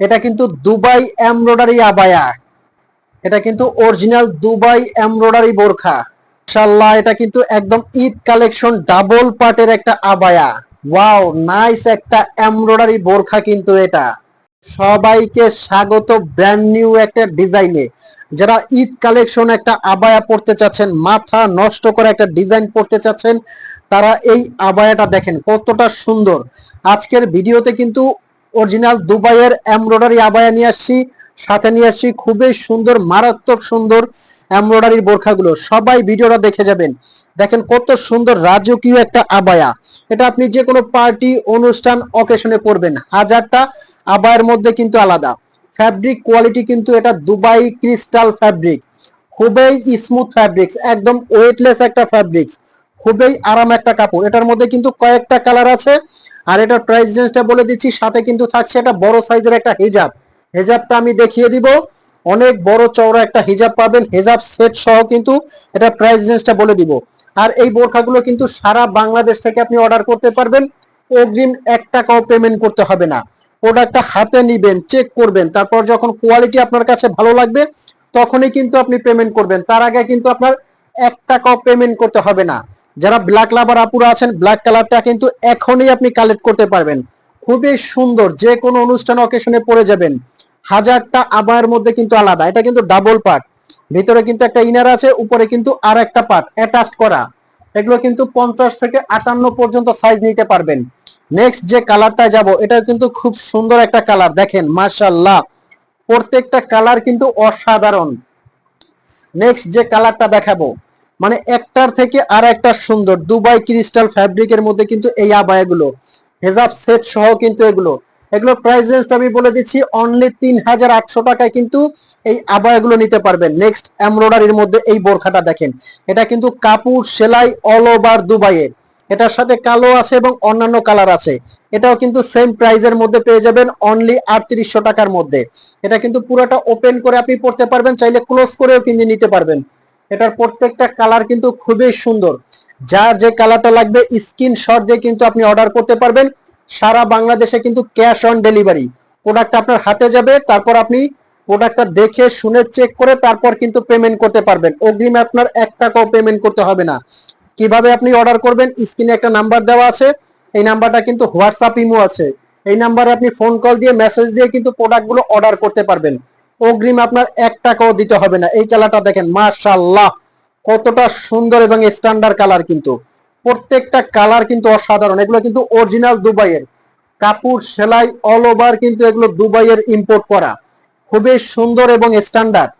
এটা কিন্তু Dubai embroidery abaya, এটা কিন্তু অরিজিনাল দুবাই এমব্রয়ডারি বোরখা। মাশাআল্লাহ, এটা কিন্তু একদম ঈদ কালেকশন ডাবল পার্টের একটা আবায়া। ওয়াও, নাইস একটা এমব্রয়ডারি বোরখা কিন্তু এটা। সবাইকে স্বাগত ব্র্যান্ড নিউ একটা ডিজাইনে। যারা ঈদ কালেকশন একটা আবায়া পড়তে চাচ্ছেন, মাথা নষ্ট করে একটা ডিজাইন পড়তে চাচ্ছেন, তারা এই আবায়াটা দেখেন কতটা সুন্দর। আজকের ভিডিওতে কিন্তু অরিজিনাল দুবাইয়ের এমব্রয়ডারি আবায়া নিয়ে আসছি, সাথে নিয়ে আসছি খুবই সুন্দর মারাত্মক সুন্দর এমব্রয়ডারির বোরখাগুলো। সবাই ভিডিওটা দেখে যাবেন। দেখেন কত সুন্দর রাজকীয় একটা আবায়া। এটা আপনি যে কোনো পার্টি অনুষ্ঠান অকেশনে পরবেন। হাজারটা আবায়ের মধ্যে কিন্তু আলাদা ফ্যাব্রিক কোয়ালিটি, কিন্তু এটা দুবাই ক্রিস্টাল ফ্যাব্রিক, খুবই স্মুথ ফ্যাব্রিক্স, একদম ওয়েটলেস একটা ফ্যাব্রিক্স, খুবই আরাম একটা কাপড়। এটার মধ্যে কিন্তু কয়েকটা কালার আছে। আর এটার প্রাইস রেঞ্জটা বলে দিচ্ছি, সাথে কিন্তু থাকছে একটা বড় সাইজের একটা হিজাব। হিজাবটা আমি দেখিয়ে দিব, অনেক বড় চওড়া একটা হিজাব পাবেন, হিজাব সেট সহ কিন্তু এটা প্রাইস রেঞ্জটা বলে দিব। আর এই বোরখাগুলো কিন্তু সারা বাংলাদেশ থেকে আপনি অর্ডার করতে পারবেন, অগ্রিম 1 টাকাও পেমেন্ট করতে হবে না। প্রোডাক্টটা হাতে নিবেন, চেক করবেন, তারপর যখন কোয়ালিটি আপনার কাছে ভালো লাগবে তখনই কিন্তু আপনি পেমেন্ট করবেন। তার আগে কিন্তু আপনার 1 টাকাও পেমেন্ট করতে হবে না। যারা ব্ল্যাক লাভার আপুরা আছেন, ব্ল্যাক কালারটা কিন্তু এখনই আপনি কালেক্ট করতে পারবেন। খুবই সুন্দর, যে কোনো অনুষ্ঠান অকেশনে পরে যাবেন। হাজারটা আবায়ের মধ্যে কিন্তু আলাদা, এটা কিন্তু ডাবল পার্ট, ভিতরে কিন্তু একটা ইনার আছে, উপরে কিন্তু আর একটা পার্ট অ্যাটাচড করা। এগুলো কিন্তু 50 থেকে 58 পর্যন্ত সাইজ নিতে পারবেন। নেক্সট যে কালারটা যাব, এটা কিন্তু খুব সুন্দর একটা কালার, দেখেন মাশাআল্লাহ, প্রত্যেকটা কালার কিন্তু অসাধারণ। নেক্সট যে কালারটা দেখাবো, মানে একটার থেকে আর একটা সুন্দর দুবাই ক্রিস্টাল ফ্যাব্রিকের মধ্যে কিন্তু এই আবায়াগুলো, হেজাব সেট সহ কিন্তু এগুলো এগুলো প্রাইস রেঞ্জটা আমি বলে দিচ্ছি, অনলি 3800 টাকায় কিন্তু এই আবায়াগুলো নিতে পারবেন। নেক্সট এমব্রয়ডারির মধ্যে এই বোরখাটা দেখেন, এটা কিন্তু কাপড় সেলাই অল ওভার দুবাইয়ের, এটার সাথে কালো আছে এবং অন্যান্য কালার আছে। এটাও কিন্তু সেম প্রাইজের মধ্যে পেয়ে যাবেন, অনলি 3800 টাকার মধ্যে। এটা কিন্তু পুরোটা ওপেন করে আপনি পড়তে পারবেন, চাইলে ক্লোজ করেও কিনে নিতে পারবেন। এটার প্রত্যেকটা কালার কিন্তু খুবই সুন্দর। যার যে কালারটা লাগবে স্ক্রিনশট দিয়ে কিন্তু আপনি অর্ডার করতে পারবেন। সারা বাংলাদেশে কিন্তু ক্যাশ অন ডেলিভারি, প্রোডাক্ট আপনার হাতে যাবে, তারপর আপনি প্রোডাক্টটা দেখে শুনে চেক করে তারপর কিন্তু পেমেন্ট করতে পারবেন। অগ্রিম আপনার 1 টাকাও পেমেন্ট করতে হবে না। কিভাবে আপনি অর্ডার করবেন, স্ক্রিনে একটা নাম্বার দেওয়া আছে, এই নাম্বারটা কিন্তু হোয়াটসঅ্যাপ ইমো আছে, এই নাম্বারে আপনি ফোন কল দিয়ে মেসেজ দিয়ে কিন্তু প্রোডাক্টগুলো অর্ডার করতে পারবেন। অগ্রিম আপনার 1 টাকাও দিতে হবে না। এই কালারটা দেখেন মাশাআল্লাহ, কতটা সুন্দর এবং স্ট্যান্ডার্ড কালার, কিন্তু প্রত্যেকটা কালার কিন্তু অসাধারণ। এগুলো কিন্তু অরিজিনাল দুবাইয়ের কাপড় সেলাই অল ওভার, কিন্তু এগুলো দুবাইয়ের ইম্পোর্ট করা, খুবই সুন্দর এবং স্ট্যান্ডার্ড।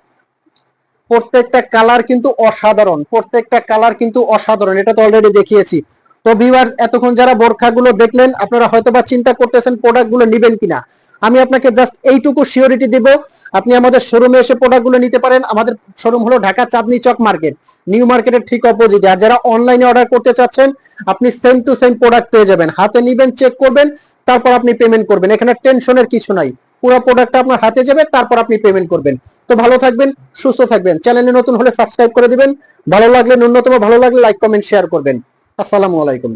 প্রত্যেকটা কালার কিন্তু অসাধারণ, প্রত্যেকটা কালার কিন্তু অসাধারণ, এটা তো অলরেডি দেখিয়েছি। তো ভিউয়ার্স, এতক্ষণ যারা বোরখাগুলো দেখলেন, আপনারা হয়তোবা চিন্তা করতেছেন প্রোডাক্টগুলো নেবেন কিনা। আমি আপনাকে জাস্ট এইটুকু সিওরিটি দিব, আপনি আমাদের শোরুমে এসে প্রোডাক্টগুলো নিতে পারেন। আমাদের শোরুম হলো ঢাকা চাঁদনী চক মার্কেট, নিউ মার্কেটের ঠিক অপোজিটে। আর যারা অনলাইনে অর্ডার করতে চাচ্ছেন, আপনি সেম টু সেম প্রোডাক্ট পেয়ে যাবেন, হাতে নিবেন, চেক করবেন, তারপর আপনি পেমেন্ট করবেন। এখানে টেনশনের কিছু নাই, পুরো প্রোডাক্টটা আপনার হাতে যাবে, তারপর আপনি পেমেন্ট করবেন। তো ভালো থাকবেন, সুস্থ থাকবেন। চ্যানেলে নতুন হলে সাবস্ক্রাইব করে দিবেন, ভালো লাগলে ন্যূনতম ভালো লাগলে লাইক কমেন্ট শেয়ার করবেন। আসসালামু আলাইকুম।